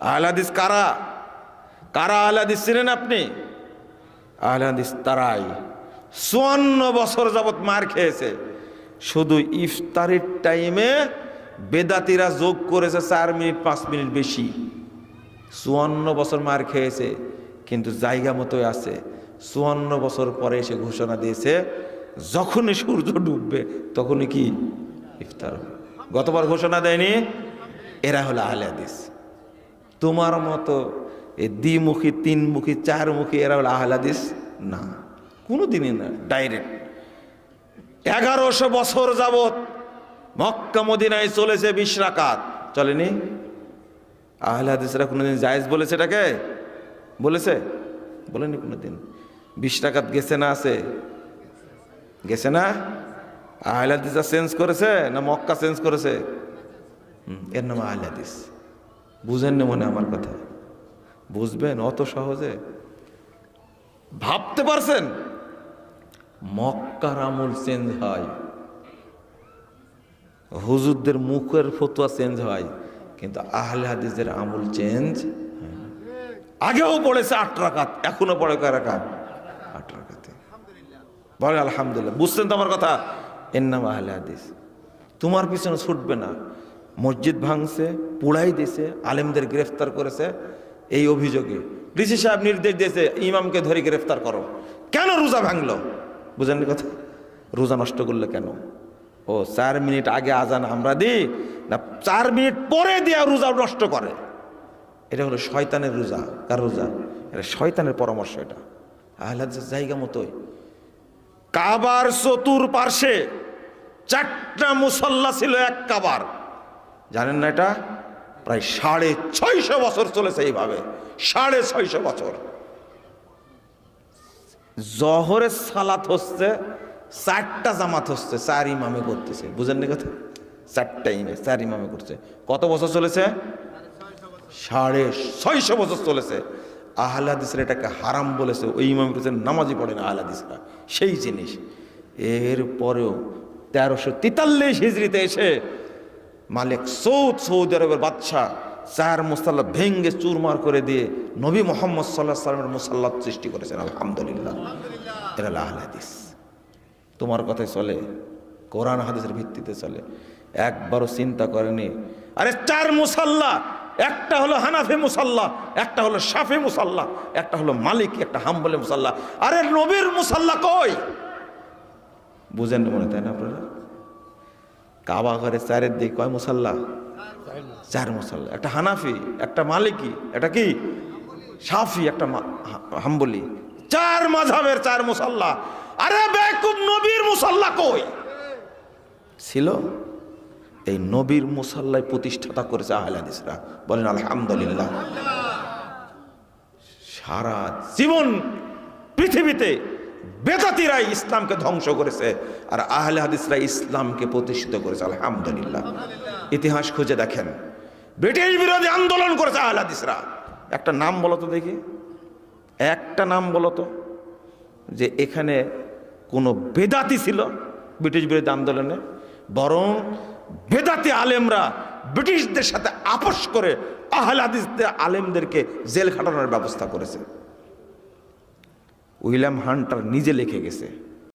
আহলে হাদিস কারা? কারা আহলে হাদিস চিনেন আপনি? আহলে হাদিস তারাই 54 বছর যাবত মার খেয়েছে। শুধু ইফতারির টাইমে বেদাতিরা যোগ করেছে 4 মিনিট 5 মিনিট বেশি। 54 বছর মার খেয়েছে, কিন্তু জায়গা মতোই আছে। 54 বছর পরে এসে ঘোষণা দিয়েছে যখনই সূর্য ডুববে তখনই কি ইফতার। গতবার ঘোষণা দেয়নি? এরা হলো আহলে হাদিস। তোমার মতো এই দ্বিমুখী, তিনমুখী, চারমুখী এরা হলো আহলে হাদিস না, কোনোদিনই না। ডাইরেক্ট 1100 বছর যাবত মক্কা মদিনায় চলেছে 20 রাকাত, চলেনি? আহলে হাদিসরা কোনোদিন জায়েজ বলেছে এটাকে? বলেছে? বলেনি কোনোদিন। 20 রাকাত গেছে না আছে? গেছে না? আহলে হাদিসরা চেঞ্জ করেছে না মক্কা চেঞ্জ করেছে? এর নাম আহলে হাদিস। বুঝেন না মনে আমার কথা? বুঝবেন অত সহজে? ভাবতে পারছেন? মক্কার আমল চেঞ্জ হয়, হুজুরদের মুখের ফতোয়া চেঞ্জ হয়, কিন্তু আহলে হাদিসের আমল চেঞ্জ হয় না। আগেও পড়েছে 8 রাকাত, এখনো পড়ে কয় রাকাত? 8 রাকাতে। বলে আলহামদুলিল্লাহ। বুঝছেন তো আমার কথা? এর নাম আহলে হাদিস। তোমার পিছনে ছুটবে না। মসজিদ ভাঙছে, পুড়াই দিয়েছে, আলেমদের গ্রেফতার করেছে এই অভিযোগে। ডিসি সাহেব নির্দেশ দিয়েছে ইমামকে ধরে গ্রেফতার করো। কেন রোজা ভাঙলো? বুঝেন কথা? রোজা নষ্ট করলে কেন? ও 4 মিনিট আগে আজান আমরা দিই না 4 মিনিট পরে দিয়া রোজা নষ্ট করে। এটা হলো শয়তানের রোজা। কার রোজা? এটা শয়তানের পরামর্শ। এটা আহলে হাদিসের জায়গা মতোই। কাবার চতুর্পার্শ্বে 4টা মুসাল্লা ছিল এক কাবার। জানেন না এটা? প্রায় 650 বছর চলেছে এইভাবে, 650 বছর। জহরের সালাত হচ্ছে 4টা জামাত হচ্ছে, 4 ইমামে করতেছে। বুঝেন না কথা? 4টা ইমামে 4 ইমামে করছে। কত বছর চলেছে? 650 বছর চলেছে। আহলে হাদিসরা এটাকে হারাম বলেছে, ওই ইমাম বলেছেন নামাজই পড়ে না আহলে হাদিসরা, সেই জিনিস। এরপরেও 1343 হিজরিতে এসে মালিক সৌদ, সৌদি আরবের বাদশাহ 4 মুসাল্লা ভেঙ্গে চুরমার করে দিয়ে নবী মুহাম্মদ সাল্লাল্লাহু আলাইহি ওয়াসাল্লামের মুসাল্লাত সৃষ্টি করেছেন। আলহামদুলিল্লাহ। এরা আহলে হাদিস। তোমার কথাই চলে, কোরআন হাদিসের ভিত্তিতে চলে। একবারও চিন্তা করেনি আরে 4 মুসাল্লা, একটা হলো হানাফি মুসাল্লা, একটা হলো শাফি মুসাল্লা, একটা হলো মালিকি, একটা হাম্বলি মুসাল্লা। আরে নবীর মুসাল্লা কই? বুঝেন মনে, তাই না আপনারা? কাবা ঘরে 4-এর দিকে কয় মুসাল্লা? 4 মুসাল্লা। একটা হানাফি, একটা মালিকি, একটা কি শাফি, একটা হাম্বলি। 4 মাযহাবের 4 মুসাল্লা। আরে বেকুব, নবীর মুসাল্লা কই? ছিল এই নবীর মুসাল্লায় প্রতিষ্ঠাতা করেছে আহলে হাদিসরা। বলেন আলহামদুলিল্লাহ। সারা জীবন পৃথিবীতে বেদাতিরাই ইসলামকে ধ্বংস করেছে, আর আহলে হাদিসরা ইসলামকে প্রতিষ্ঠিত করেছে। আলহামদুলিল্লাহ। ইতিহাস খুঁজে দেখেন, ব্রিটিশ বিরোধী আন্দোলন করেছে আহলে হাদিসরা। একটা নাম বলো তো দেখি, একটা নাম বলো তো যে এখানে কোনো বেদাতি ছিল ব্রিটিশ বিরোধী আন্দোলনে। বরং বেদাতি আলেমরা ব্রিটিশদের সাথে আপোষ করে আহলে হাদিসদের আলেমদেরকে জেল খাটানোর ব্যবস্থা করেছে। উইলিয়াম হান্টার নিজে লিখে গেছে।